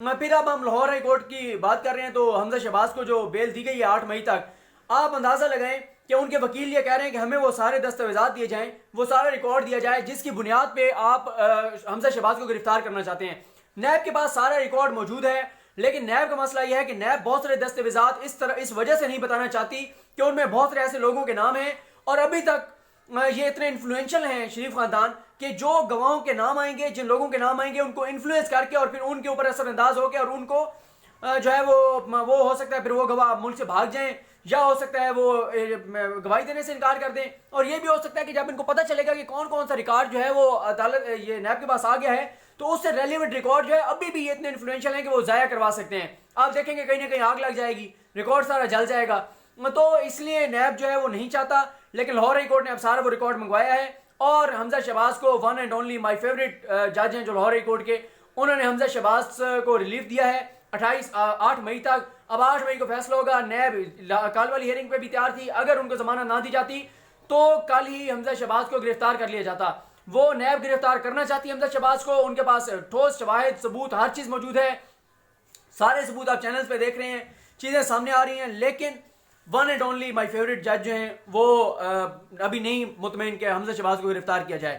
پھر اب ہم لاہور ہائی کورٹ کی بات کر رہے ہیں، تو حمزہ شہباز کو جو بیل دی گئی ہے 8 مئی تک، آپ اندازہ لگائیں کہ ان کے وکیل یہ کہہ رہے ہیں کہ ہمیں وہ سارے دستاویزات دیے جائیں، وہ سارا ریکارڈ دیا جائے جس کی بنیاد پہ آپ حمزہ شہباز کو گرفتار کرنا چاہتے ہیں۔ نیب کے پاس سارا ریکارڈ موجود ہے، لیکن نیب کا مسئلہ یہ ہے کہ نیب بہت سارے دستاویزات اس وجہ سے نہیں بتانا چاہتی کہ ان میں بہت سارے ایسے لوگوں کے نام ہیں، اور ابھی تک یہ اتنے انفلوئنشل ہیں شریف خاندان کہ جو گواہوں کے نام آئیں گے، جن لوگوں کے نام آئیں گے، ان کو انفلوئنس کر کے اور پھر ان کے اوپر اثر انداز ہو کے، اور ان کو جو ہے وہ ہو سکتا ہے پھر وہ گواہ ملک سے بھاگ جائیں، یا ہو سکتا ہے وہ گواہی دینے سے انکار کر دیں، اور یہ بھی ہو سکتا ہے کہ جب ان کو پتہ چلے گا کہ کون کون سا ریکارڈ جو ہے وہ عدالت یہ نیب کے پاس آ گیا ہے، تو اس سے ریلیونٹ ریکارڈ جو ہے ابھی بھی یہ اتنے انفلوئنشل ہیں کہ وہ ضائع کروا سکتے ہیں۔ آپ دیکھیں گے کہیں نہ کہیں آگ لگ جائے گی، ریکارڈ سارا جل جائے گا، تو اس لیے نیب جو ہے وہ نہیں چاہتا، لیکن لاہور ہائی کورٹ نے اب سارا وہ ریکارڈ منگوایا ہے، اور حمزہ شہباز کو one and only my favourite جج ہیں جو لاہور ہائی کورٹ کے، انہوں نے حمزہ شہباز کو ریلیف دیا ہے 8 مئی تک۔ اب 8 مئی کو فیصلہ ہوگا۔ نیب کل والی ہیئرنگ پہ بھی تیار تھی، اگر ان کو ضمانت نہ دی جاتی تو کل ہی حمزہ شہباز کو گرفتار کر لیا جاتا۔ وہ نیب گرفتار کرنا چاہتی ہے حمزہ شہباز کو، ان کے پاس ٹھوس شواہد ثبوت ہر چیز موجود ہے، سارے ثبوت آپ چینلز پہ دیکھ رہے ہیں، چیزیں سامنے آ رہی ہیں، لیکن one and only my favourite جج جو ہیں وہ ابھی نہیں مطمئن کہ حمزہ شہباز کو گرفتار کیا جائے۔